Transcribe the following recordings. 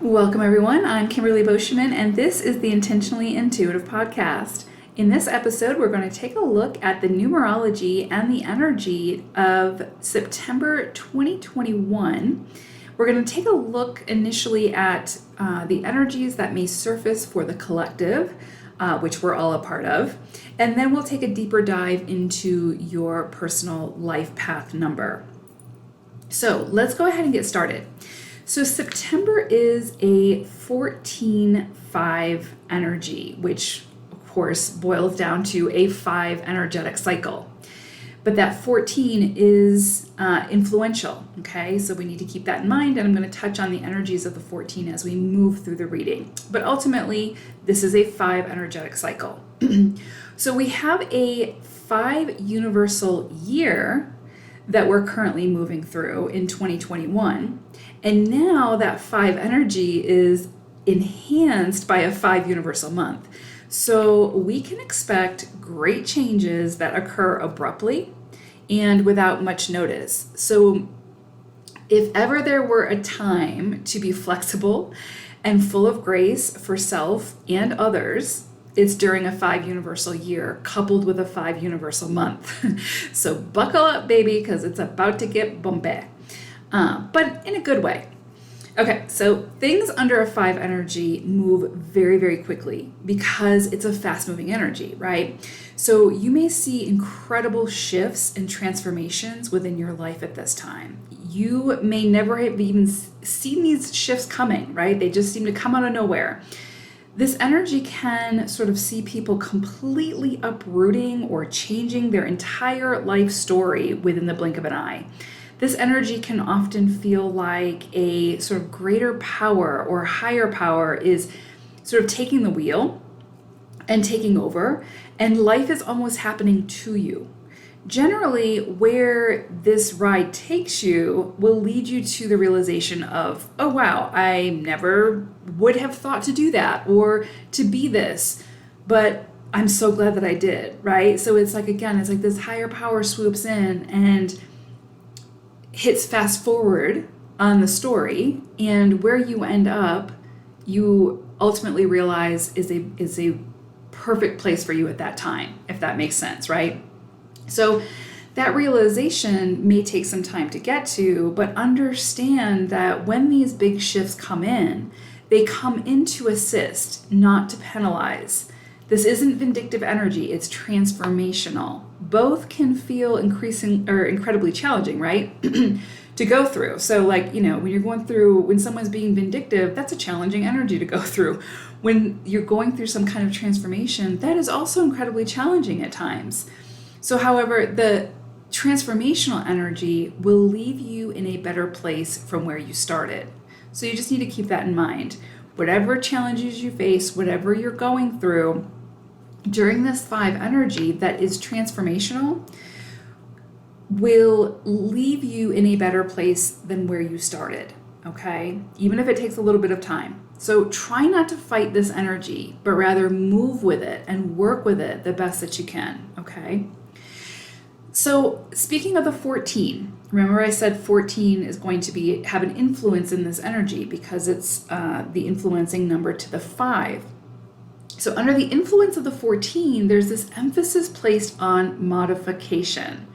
Welcome, everyone. I'm Kimberly Boschman, and this is the Intentionally Intuitive Podcast. In this episode, we're going to take a look at the numerology and the energy of September 2021. We're going to take a look initially at the energies that may surface for the collective, which we're all a part of, and then we'll take a deeper dive into your personal life path number. So let's go ahead and get started. So September is a 14-5 energy, which of course boils down to a 5 energetic cycle. But that 14 is influential, okay? So we need to keep that in mind, and I'm going to touch on the energies of the 14 as we move through the reading. But ultimately, this is a 5 energetic cycle. So we have a 5 universal year that we're currently moving through in 2021. And now that 5 energy is enhanced by a 5 universal month. So we can expect great changes that occur abruptly and without much notice. So if ever there were a time to be flexible and full of grace for self and others, it's during a 5 universal year coupled with a 5 universal month. So buckle up, baby, because it's about to get bumpy. But in a good way. Okay, so things under a 5 energy move very, very quickly because it's a fast-moving energy, right? So you may see incredible shifts and transformations within your life at this time. You may never have even seen these shifts coming, right? They just seem to come out of nowhere. This energy can sort of see people completely uprooting or changing their entire life story within the blink of an eye. This energy can often feel like a sort of greater power or higher power is sort of taking the wheel and taking over, and life is almost happening to you. Generally, where this ride takes you will lead you to the realization of, oh wow, I never would have thought to do that or to be this, but I'm so glad that I did, right? So it's like, again, it's like this higher power swoops in and hits fast forward on the story, and where you end up, you ultimately realize is a perfect place for you at that time, if that makes sense, right? So that realization may take some time to get to, but understand that when these big shifts come in, they come in to assist, not to penalize. This isn't vindictive energy, it's transformational. Both can feel incredibly challenging, right? To go through. So when someone's being vindictive, that's a challenging energy to go through. When you're going through some kind of transformation, that is also incredibly challenging at times. So however, the transformational energy will leave you in a better place from where you started. So you just need to keep that in mind. Whatever challenges you face, whatever you're going through, during this 5 energy that is transformational will leave you in a better place than where you started, okay? Even if it takes a little bit of time. So try not to fight this energy, but rather move with it and work with it the best that you can, okay? So speaking of the 14, remember I said 14 is going to have an influence in this energy because it's the influencing number to the 5. So under the influence of the 14, there's this emphasis placed on modification.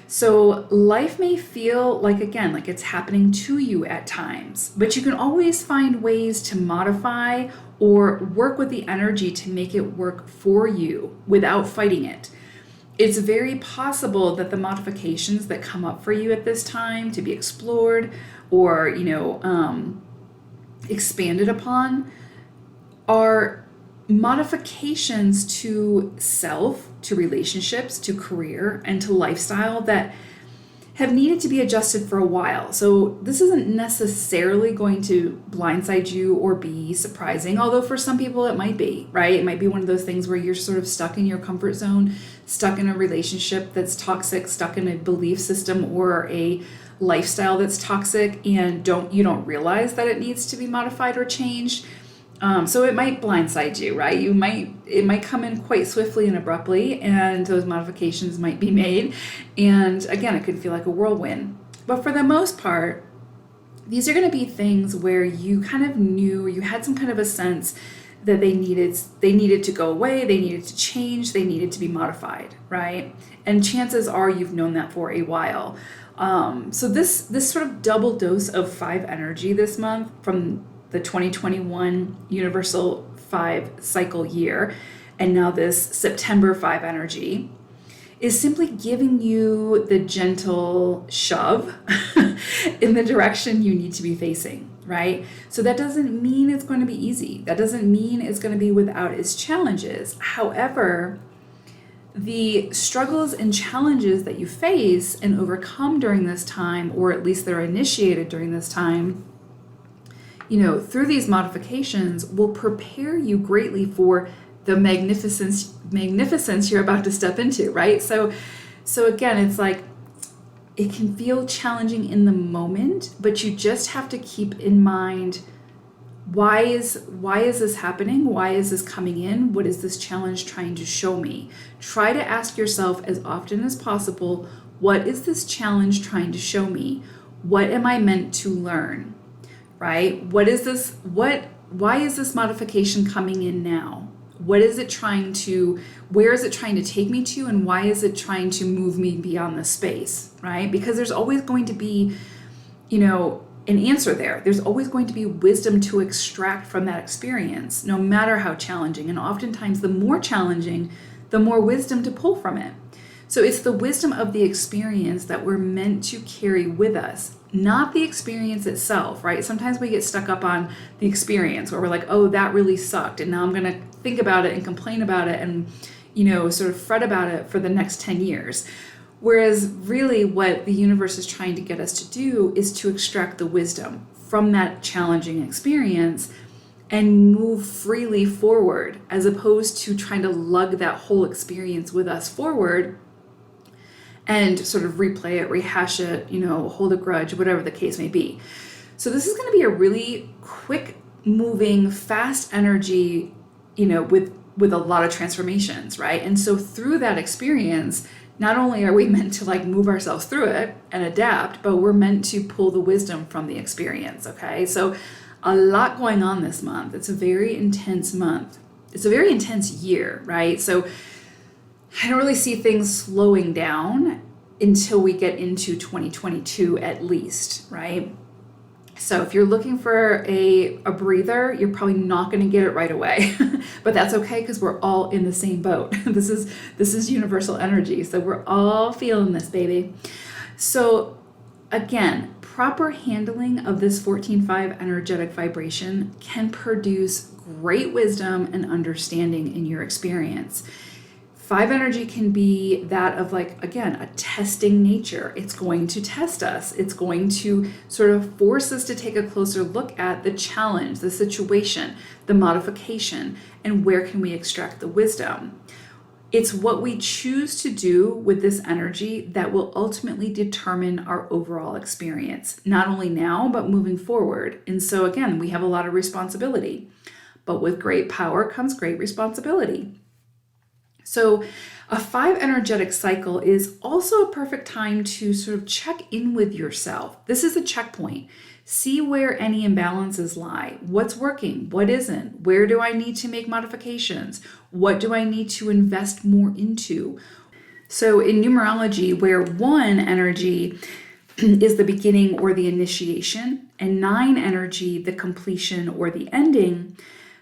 So life may feel like it's happening to you at times, but you can always find ways to modify or work with the energy to make it work for you without fighting it. It's very possible that the modifications that come up for you at this time to be explored or, expanded upon are modifications to self, to relationships, to career, and to lifestyle that have needed to be adjusted for a while. So this isn't necessarily going to blindside you or be surprising, although for some people it might be, right? It might be one of those things where you're sort of stuck in your comfort zone, stuck in a relationship that's toxic, stuck in a belief system or a lifestyle that's toxic, and you don't realize that it needs to be modified or changed. So it might blindside you, right? It might come in quite swiftly and abruptly, and those modifications might be made. And again, it could feel like a whirlwind. But for the most part, these are going to be things where you kind of knew, you had some kind of a sense that they needed to go away, they needed to change, they needed to be modified, right? And chances are you've known that for a while. So this sort of double dose of 5 energy this month from the 2021 Universal 5 cycle year, and now this September 5 energy, is simply giving you the gentle shove in the direction you need to be facing, right? So that doesn't mean it's going to be easy. That doesn't mean it's going to be without its challenges. However, the struggles and challenges that you face and overcome during this time, or at least they're initiated during this time, through these modifications, will prepare you greatly for the magnificence you're about to step into, right? So again, it's like, it can feel challenging in the moment, but you just have to keep in mind, why is this happening? Why is this coming in? What is this challenge trying to show me? Try to ask yourself as often as possible, what is this challenge trying to show me? What am I meant to learn? Right? Why is this modification coming in now? Where is it trying to take me to, and why is it trying to move me beyond the space, right? Because there's always going to be, an answer there. There's always going to be wisdom to extract from that experience, no matter how challenging. And oftentimes the more challenging, the more wisdom to pull from it. So it's the wisdom of the experience that we're meant to carry with us, not the experience itself, right? Sometimes we get stuck up on the experience where we're like, oh, that really sucked, and now I'm going to think about it and complain about it and, sort of fret about it for the next 10 years. Whereas really what the universe is trying to get us to do is to extract the wisdom from that challenging experience and move freely forward, as opposed to trying to lug that whole experience with us forward and sort of replay it, rehash it, hold a grudge, whatever the case may be. So this is going to be a really quick moving, fast energy, with a lot of transformations, right? And so through that experience, not only are we meant to move ourselves through it and adapt, but we're meant to pull the wisdom from the experience, okay? So a lot going on this month. It's a very intense month. It's a very intense year, right? So I don't really see things slowing down until we get into 2022 at least, right? So if you're looking for a breather, you're probably not going to get it right away, but that's okay, because we're all in the same boat. This is universal energy, so we're all feeling this, baby. So again, proper handling of this 14-5 energetic vibration can produce great wisdom and understanding in your experience. 5 energy can be that of again, a testing nature. It's going to test us. It's going to sort of force us to take a closer look at the challenge, the situation, the modification, and where can we extract the wisdom. It's what we choose to do with this energy that will ultimately determine our overall experience, not only now, but moving forward. And so again, we have a lot of responsibility, but with great power comes great responsibility. So a 5 energetic cycle is also a perfect time to sort of check in with yourself. This is a checkpoint. See where any imbalances lie. What's working? What isn't? Where do I need to make modifications? What do I need to invest more into? So in numerology, where 1 energy is the beginning or the initiation, and 9 energy the completion or the ending,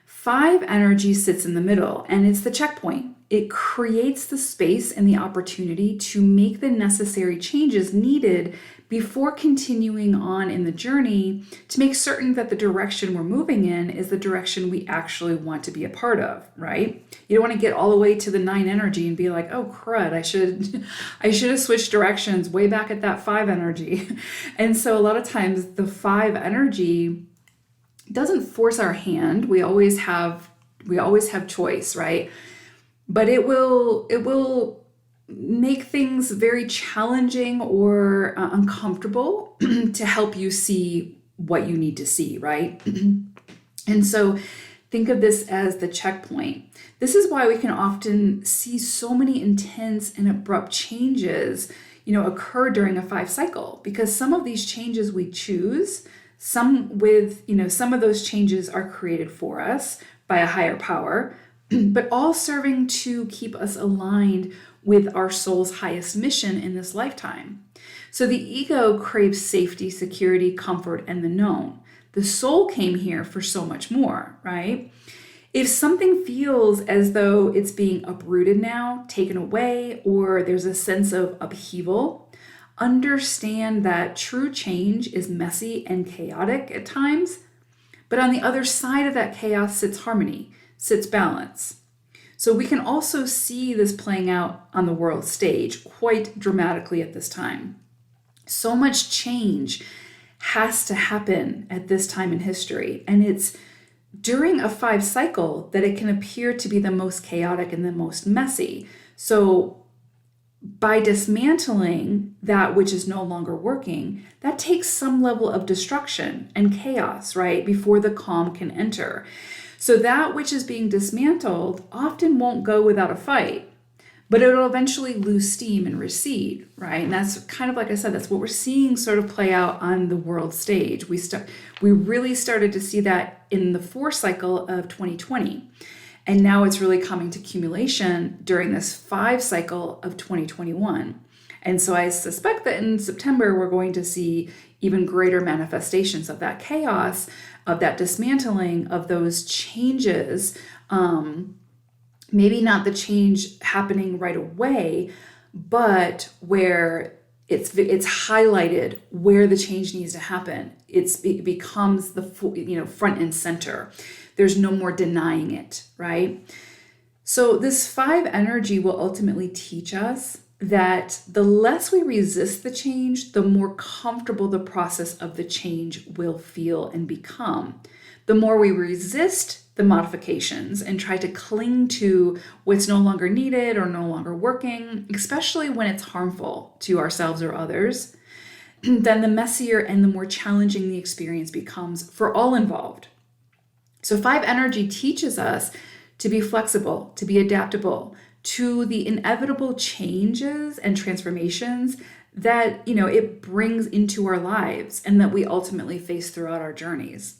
5 energy sits in the middle, and it's the checkpoint. It creates the space and the opportunity to make the necessary changes needed before continuing on in the journey, to make certain that the direction we're moving in is the direction we actually want to be a part of, right? You don't want to get all the way to the 9 energy and be like, oh crud, I should have switched directions way back at that 5 energy. And so a lot of times the 5 energy doesn't force our hand. We always have choice, right? But it will make things very challenging or uncomfortable to help you see what you need to see, right? And so think of this as the checkpoint. This is why we can often see so many intense and abrupt changes, occur during a 5 cycle, because some of these changes we choose, Some with, some of those changes are created for us by a higher power, but all serving to keep us aligned with our soul's highest mission in this lifetime. So the ego craves safety, security, comfort, and the known. The soul came here for so much more, right? If something feels as though it's being uprooted now, taken away, or there's a sense of upheaval, understand that true change is messy and chaotic at times, but on the other side of that chaos sits harmony, sits balance. So we can also see this playing out on the world stage quite dramatically at this time. So much change has to happen at this time in history, and it's during a 5 cycle that it can appear to be the most chaotic and the most messy. So by dismantling that which is no longer working, that takes some level of destruction and chaos, right, before the calm can enter. So that which is being dismantled often won't go without a fight, but it'll eventually lose steam and recede, right? And that's kind of, like I said, that's what we're seeing sort of play out on the world stage. We really started to see that in the 4 cycle of 2020. And now it's really coming to accumulation during this 5 cycle of 2021. And so I suspect that in September, we're going to see even greater manifestations of that chaos, of that dismantling, of those changes. Maybe not the change happening right away, but where it's highlighted where the change needs to happen. It becomes the front and center. There's no more denying it, right? So this 5 energy will ultimately teach us that the less we resist the change, the more comfortable the process of the change will feel and become. The more we resist the modifications and try to cling to what's no longer needed or no longer working, especially when it's harmful to ourselves or others, then the messier and the more challenging the experience becomes for all involved. So 5 energy teaches us to be flexible, to be adaptable to the inevitable changes and transformations that, it brings into our lives and that we ultimately face throughout our journeys.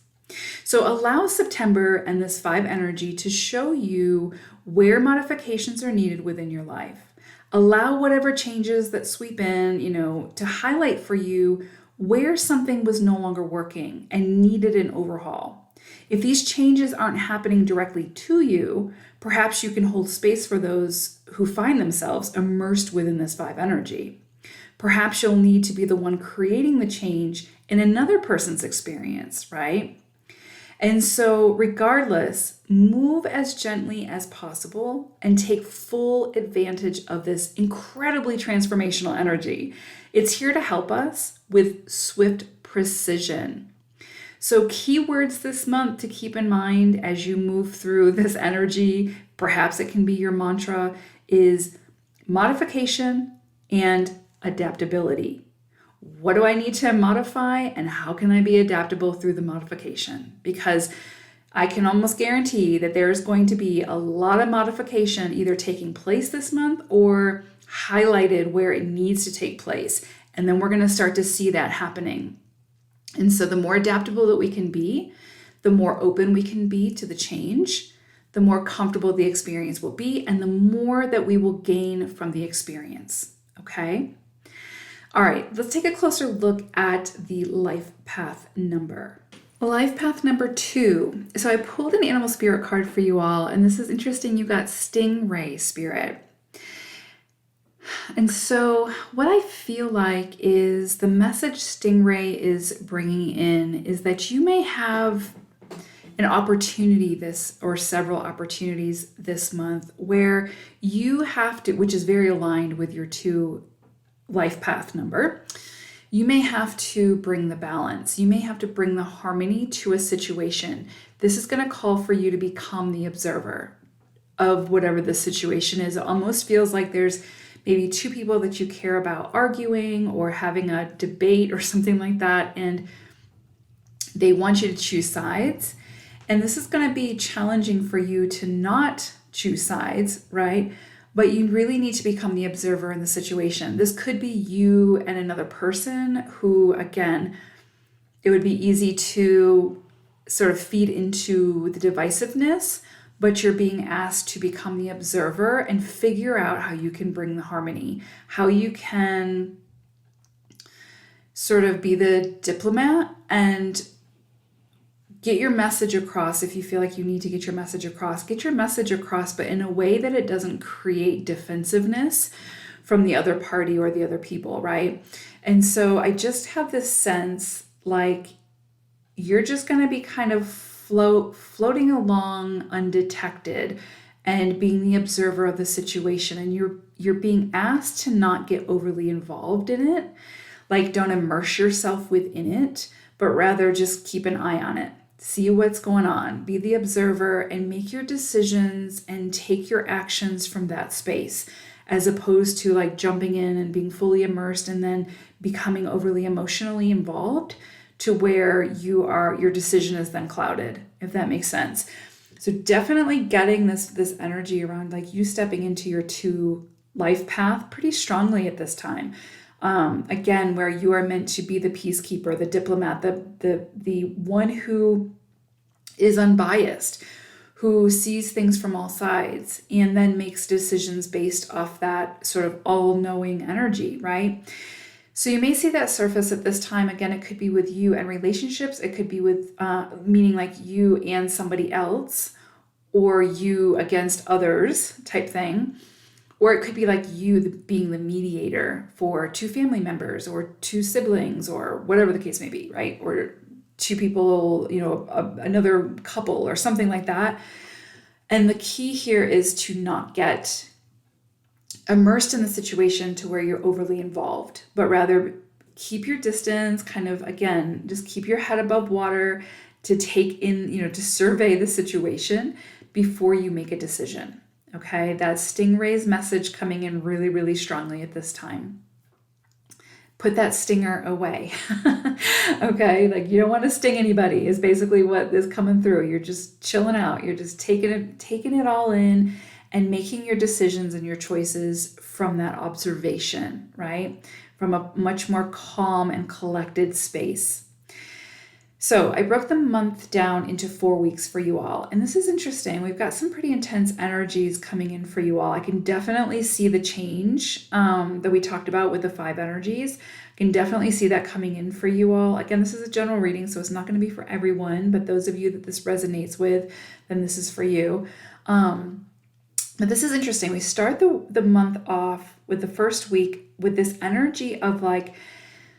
So allow September and this 5 energy to show you where modifications are needed within your life. Allow whatever changes that sweep in, to highlight for you where something was no longer working and needed an overhaul. If these changes aren't happening directly to you, perhaps you can hold space for those who find themselves immersed within this 5 energy. Perhaps you'll need to be the one creating the change in another person's experience, right? And so regardless, move as gently as possible and take full advantage of this incredibly transformational energy. It's here to help us with swift precision. So keywords this month to keep in mind as you move through this energy, perhaps it can be your mantra, is modification and adaptability. What do I need to modify and how can I be adaptable through the modification? Because I can almost guarantee that there's going to be a lot of modification either taking place this month or highlighted where it needs to take place. And then we're going to start to see that happening. And so the more adaptable that we can be, the more open we can be to the change, the more comfortable the experience will be, and the more that we will gain from the experience. Okay? All right, let's take a closer look at the life path number. Life path number 2. So I pulled an animal spirit card for you all, and this is interesting. You got stingray spirit. And so what I feel like is the message stingray is bringing in is that you may have an opportunity or several opportunities this month where you have to, which is very aligned with your 2 life path number, you may have to bring the balance. You may have to bring the harmony to a situation. This is going to call for you to become the observer of whatever the situation is. It almost feels like there's maybe 2 people that you care about arguing or having a debate or something like that, and they want you to choose sides. And this is going to be challenging for you to not choose sides, right? But you really need to become the observer in the situation. This could be you and another person who, again, it would be easy to sort of feed into the divisiveness, but you're being asked to become the observer and figure out how you can bring the harmony, how you can sort of be the diplomat and get your message across. If you feel like you need to get your message across, but in a way that it doesn't create defensiveness from the other party or the other people, right? And so I just have this sense like you're just going to be kind of floating along undetected and being the observer of the situation, and you're being asked to not get overly involved in it. Like, don't immerse yourself within it, but rather just keep an eye on it. See what's going on, be the observer, and make your decisions and take your actions from that space, as opposed to like jumping in and being fully immersed and then becoming overly emotionally involved to where your decision is then clouded, if that makes sense. So definitely getting this energy around like you stepping into your 2 life path pretty strongly at this time. Again, where you are meant to be the peacekeeper, the diplomat, the one who is unbiased, who sees things from all sides and then makes decisions based off that sort of all-knowing energy, right? So you may see that surface at this time. Again, it could be with you and relationships. It could be with, meaning like you and somebody else, or you against others type thing. Or it could be like you being the mediator for 2 family members or 2 siblings or whatever the case may be, right? Or 2 people, another couple or something like that. And the key here is to not get immersed in the situation to where you're overly involved, but rather keep your distance, kind of, again, just keep your head above water to take in, to survey the situation before you make a decision. Okay, that stingray's message coming in really, really strongly at this time. Put that stinger away. Okay, like you don't want to sting anybody is basically what is coming through. You're just chilling out. You're just taking it all in and making your decisions and your choices from that observation, right? From a much more calm and collected space. So I broke the month down into 4 weeks for you all. And this is interesting. We've got some pretty intense energies coming in for you all. I can definitely see the change that we talked about with the 5 energies. I can definitely see that coming in for you all. Again, this is a general reading, so it's not going to be for everyone, but those of you that this resonates with, then this is for you. But this is interesting. We start the month off with the first week with this energy of like,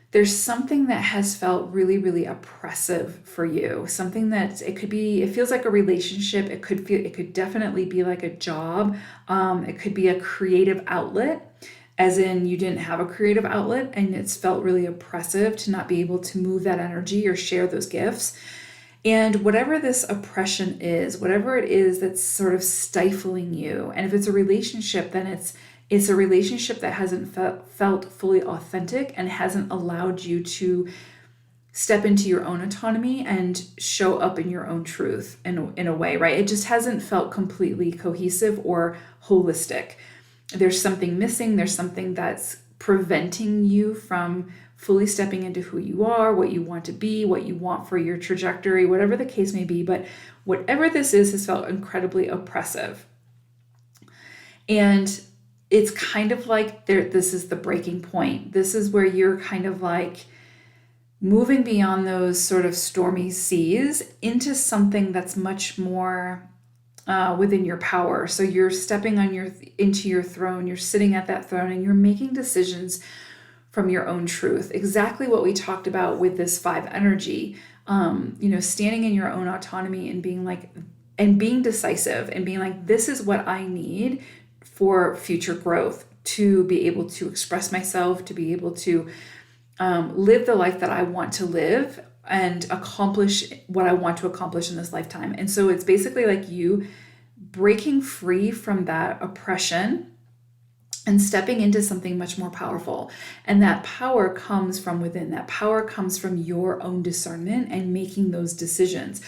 there's something that has felt really, really oppressive for you. Something that it feels like a relationship. It could definitely be like a job. It could be a creative outlet, as in you didn't have a creative outlet and it's felt really oppressive to not be able to move that energy or share those gifts. And whatever this oppression is, whatever it is that's sort of stifling you, and if it's a relationship, then it's a relationship that hasn't felt fully authentic and hasn't allowed you to step into your own autonomy and show up in your own truth in a way, right? It just hasn't felt completely cohesive or holistic. There's something missing. There's something that's preventing you from fully stepping into who you are, what you want to be, what you want for your trajectory, whatever the case may be. But whatever this is has felt incredibly oppressive. And it's kind of like this is the breaking point. This is where you're kind of like moving beyond those sort of stormy seas into something that's much more within your power. So you're stepping into your throne, you're sitting at that throne, and you're making decisions from your own truth. Exactly what we talked about with this 5 energy, standing in your own autonomy and being decisive and being like, this is what I need for future growth, to be able to express myself, to be able to live the life that I want to live and accomplish what I want to accomplish in this lifetime. And so it's basically like you breaking free from that oppression and stepping into something much more powerful. And that power comes from within. That power comes from your own discernment and making those decisions.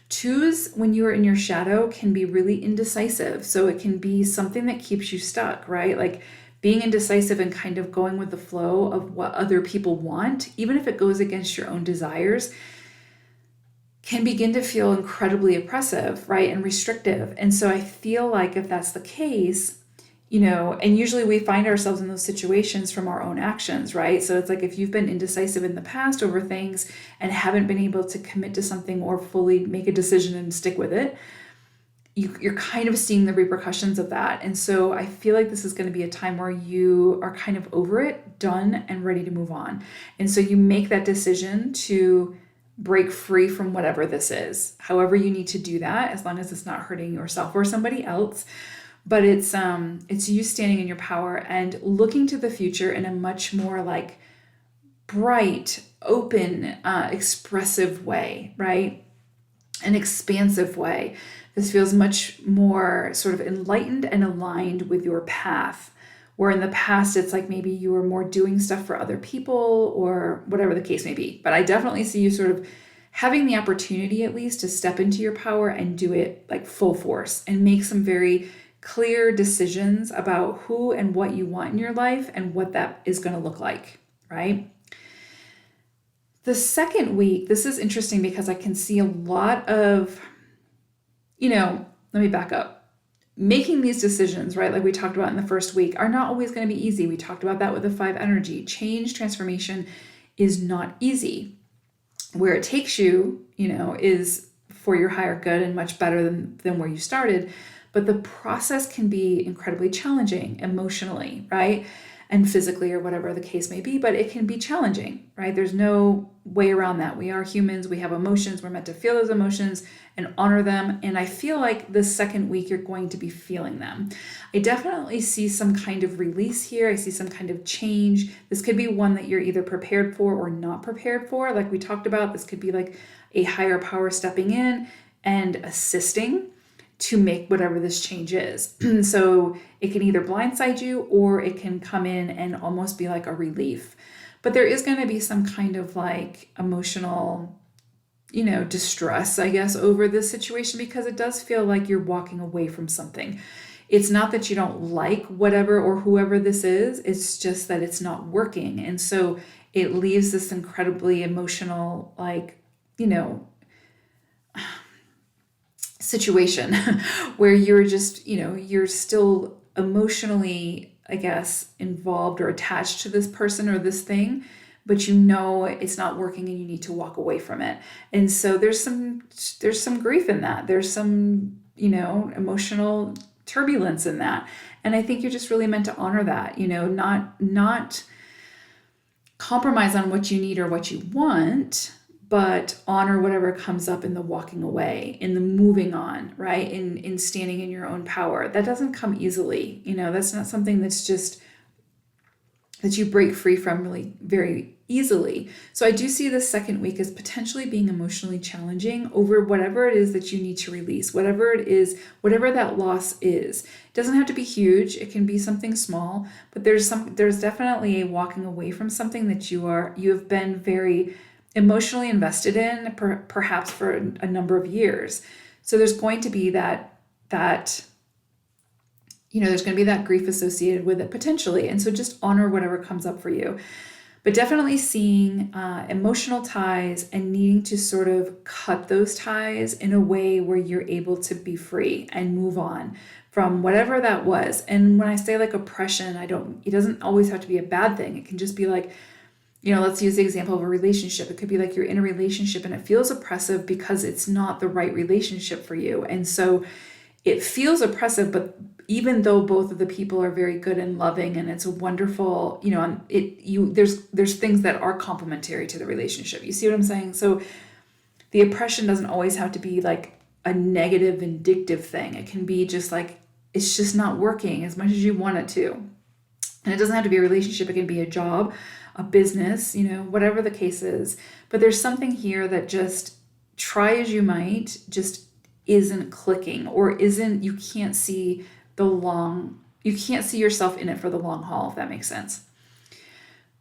2s, when you are in your shadow, can be really indecisive. So it can be something that keeps you stuck, right? Like being indecisive and kind of going with the flow of what other people want, even if it goes against your own desires, can begin to feel incredibly oppressive, right? And restrictive. And so I feel like if that's the case, and usually we find ourselves in those situations from our own actions, right? So it's like if you've been indecisive in the past over things and haven't been able to commit to something or fully make a decision and stick with it, you're kind of seeing the repercussions of that. And so I feel like this is going to be a time where you are kind of over it, done, and ready to move on. And so you make that decision to break free from whatever this is, however you need to do that, as long as it's not hurting yourself or somebody else. But it's you standing in your power and looking to the future in a much more like bright, open, expressive way, right? An expansive way. This feels much more sort of enlightened and aligned with your path. Where in the past, it's like maybe you were more doing stuff for other people or whatever the case may be. But I definitely see you sort of having the opportunity at least to step into your power and do it like full force and make some very clear decisions about who and what you want in your life and what that is going to look like, right? The second week, this is interesting because I can see a lot of, let me back up. Making these decisions, right, like we talked about in the first week, are not always going to be easy. We talked about that with the 5 energy. Change, transformation is not easy. Where it takes you, is for your higher good and much better than where you started. But the process can be incredibly challenging emotionally, right? And physically or whatever the case may be, but it can be challenging, right? There's no way around that. We are humans. We have emotions. We're meant to feel those emotions and honor them. And I feel like the second week, you're going to be feeling them. I definitely see some kind of release here. I see some kind of change. This could be one that you're either prepared for or not prepared for. Like we talked about, this could be like a higher power stepping in and assisting to make whatever this change is. So it can either blindside you or it can come in and almost be like a relief. But there is going to be some kind of like emotional, distress, I guess, over this situation because it does feel like you're walking away from something. It's not that you don't like whatever or whoever this is, it's just that it's not working. And so it leaves this incredibly emotional, situation where you're just, you're still emotionally, I guess, involved or attached to this person or this thing, but it's not working and you need to walk away from it. And so there's some grief in that. There's some, emotional turbulence in that. And I think you're just really meant to honor that, not compromise on what you need or what you want, but honor whatever comes up in the walking away, in the moving on, right? In standing in your own power. That doesn't come easily. That's not something that's just that you break free from really very easily. So I do see the second week as potentially being emotionally challenging over whatever it is that you need to release, whatever it is, whatever that loss is. It doesn't have to be huge. It can be something small, but there's definitely a walking away from something that you have been very emotionally invested in, perhaps for a number of years. So there's going to be that there's going to be that grief associated with it potentially. And so just honor whatever comes up for you. But definitely seeing emotional ties and needing to sort of cut those ties in a way where you're able to be free and move on from whatever that was. And when I say like oppression, it doesn't always have to be a bad thing. It can just be like, let's use the example of a relationship. It could be like you're in a relationship and it feels oppressive because it's not the right relationship for you. And so it feels oppressive, but even though both of the people are very good and loving and it's a wonderful, there's things that are complementary to the relationship. You see what I'm saying? So the oppression doesn't always have to be like a negative, vindictive thing. It can be just like, it's just not working as much as you want it to. And it doesn't have to be a relationship. It can be a job, a business, whatever the case is. But there's something here that just, try as you might, just isn't clicking or you can't see yourself in it for the long haul, if that makes sense.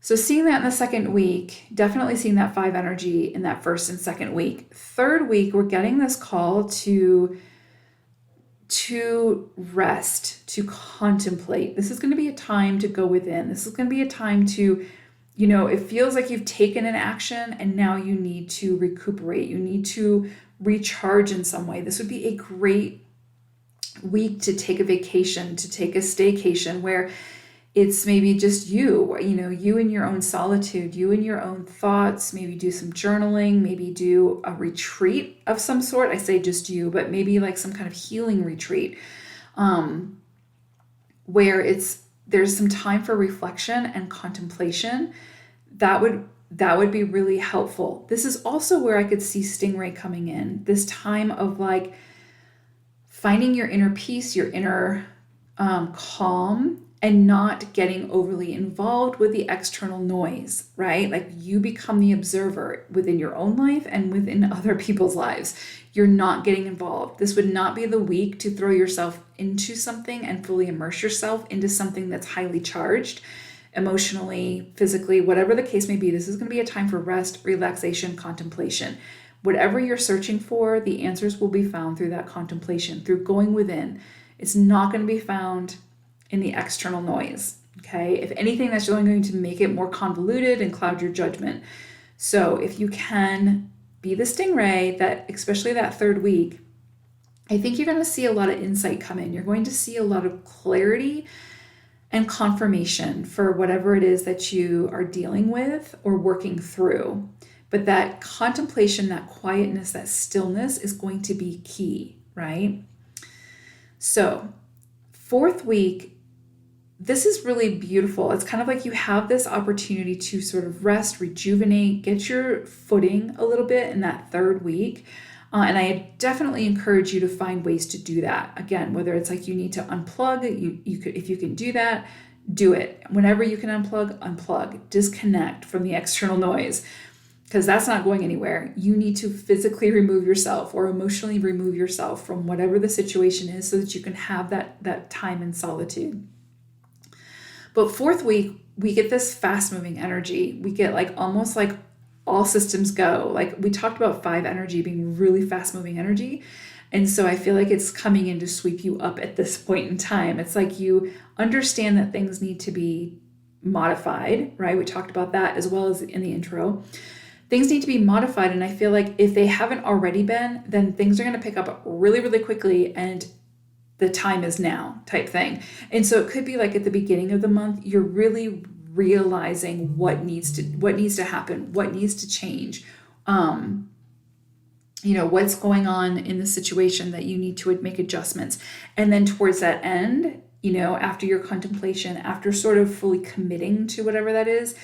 So seeing that in the second week, definitely seeing that 5 energy in that first and second week. Third week, we're getting this call to to rest, to contemplate. This is going to be a time to go within. This is going to be a time to, it feels like you've taken an action and now you need to recuperate. You need to recharge in some way. This would be a great week to take a vacation, to take a staycation where it's maybe just you in your own solitude, you in your own thoughts, maybe do some journaling, maybe do a retreat of some sort. I say just you, but maybe like some kind of healing retreat, where there's some time for reflection and contemplation. That would be really helpful. This is also where I could see Stingray coming in, this time of like finding your inner peace, your inner calm, and not getting overly involved with the external noise, right? Like you become the observer within your own life and within other people's lives. You're not getting involved. This would not be the week to throw yourself into something and fully immerse yourself into something that's highly charged, emotionally, physically, whatever the case may be. This is going to be a time for rest, relaxation, contemplation. Whatever you're searching for, the answers will be found through that contemplation, through going within. It's not going to be found in the external noise, okay? If anything, that's only going to make it more convoluted and cloud your judgment. So if you can be the Stingray, that especially that third week, I think you're going to see a lot of insight come in. You're going to see a lot of clarity and confirmation for whatever it is that you are dealing with or working through. But that contemplation, that quietness, that stillness is going to be key, right? So, fourth week, this is really beautiful. It's kind of like you have this opportunity to sort of rest, rejuvenate, get your footing a little bit in that third week. And I definitely encourage you to find ways to do that. Again, whether it's like you need to unplug, you could, if you can do that, do it. Whenever you can unplug, disconnect from the external noise, because that's not going anywhere. You need to physically remove yourself or emotionally remove yourself from whatever the situation is so that you can have that time in solitude. But fourth week, we get this fast moving energy. We get like almost like all systems go. Like we talked about 5 energy being really fast moving energy. And so I feel like it's coming in to sweep you up at this point in time. It's like you understand that things need to be modified, right? We talked about that as well as in the intro. Things need to be modified. And I feel like if they haven't already been, then things are going to pick up really, really quickly. And the time is now type thing. And so it could be like at the beginning of the month, you're really realizing what needs to happen, what needs to change, what's going on in the situation that you need to make adjustments. And then towards that end, after your contemplation, after sort of fully committing to whatever that is,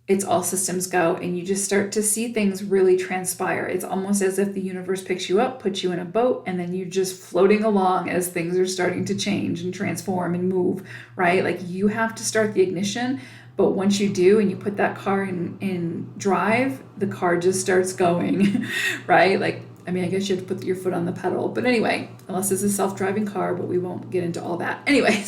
it's all systems go, and you just start to see things really transpire. It's almost as if the universe picks you up, puts you in a boat, and then you're just floating along as things are starting to change and transform and move, right? Like you have to start the ignition, but once you do and you put that car in drive, the car just starts going, right? Like, I guess you have to put your foot on the pedal. But anyway, unless it's a self-driving car, but we won't get into all that. Anyway,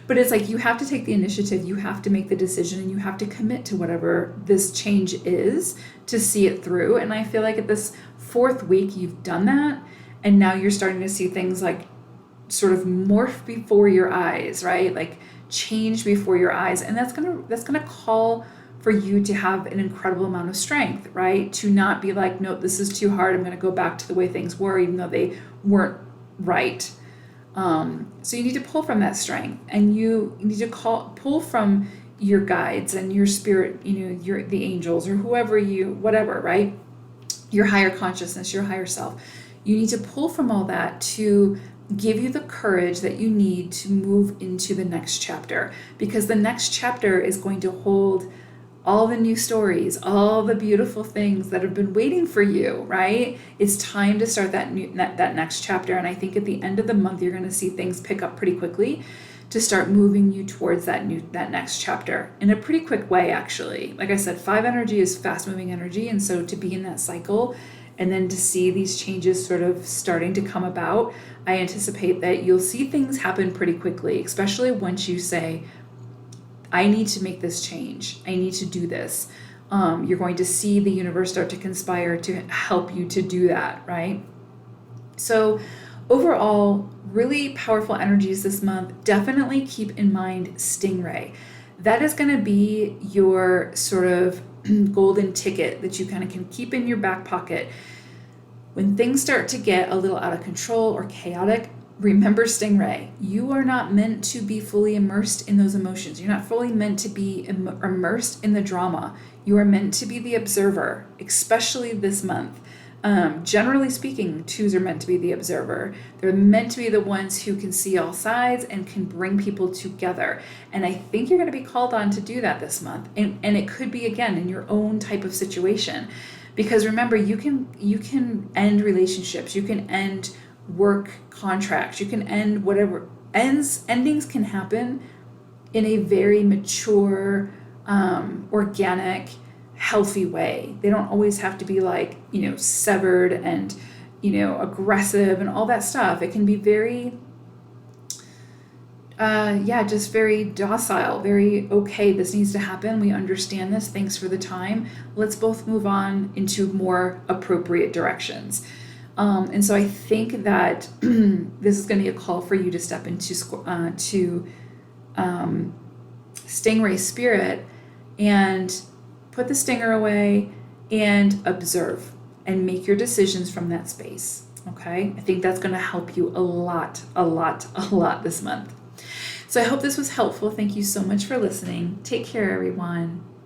but it's like you have to take the initiative, you have to make the decision, and you have to commit to whatever this change is to see it through. And I feel like at this fourth week, you've done that. And now you're starting to see things like sort of morph before your eyes, right? Like change before your eyes. And that's gonna call for you to have an incredible amount of strength, right? To not be like, no, this is too hard. I'm going to go back to the way things were, even though they weren't right. So you need to pull from that strength, and you need to pull from your guides and your spirit, the angels or whatever, right? Your higher consciousness, your higher self. You need to pull from all that to give you the courage that you need to move into the next chapter, because the next chapter is going to hold all the new stories, all the beautiful things that have been waiting for you, right? It's time to start that next chapter. And I think at the end of the month, you're going to see things pick up pretty quickly to start moving you towards that next chapter in a pretty quick way, actually. Like I said, 5 energy is fast moving energy. And so to be in that cycle and then to see these changes sort of starting to come about, I anticipate that you'll see things happen pretty quickly, especially once you say, I need to make this change. I need to do this. You're going to see the universe start to conspire to help you to do that, right? So overall, really powerful energies this month, definitely keep in mind Stingray. That is going to be your sort of golden ticket that you kind of can keep in your back pocket. When things start to get a little out of control or chaotic, remember Stingray. You are not meant to be fully immersed in those emotions. You're not fully meant to be immersed in the drama. You are meant to be the observer, especially this month. Generally speaking, twos are meant to be the observer. They're meant to be the ones who can see all sides and can bring people together. And I think you're going to be called on to do that this month. And it could be, again, in your own type of situation. Because remember, you can end relationships. You can end work contracts. You can end whatever. Endings can happen in a very mature, organic, healthy way. They don't always have to be like, severed and, aggressive and all that stuff. It can be very, just very docile, very, okay, this needs to happen. We understand this. Thanks for the time. Let's both move on into more appropriate directions. And so I think that this is going to be a call for you to step into Stingray spirit and put the stinger away and observe and make your decisions from that space. Okay? I think that's going to help you a lot this month. So I hope this was helpful. Thank you so much for listening. Take care, everyone.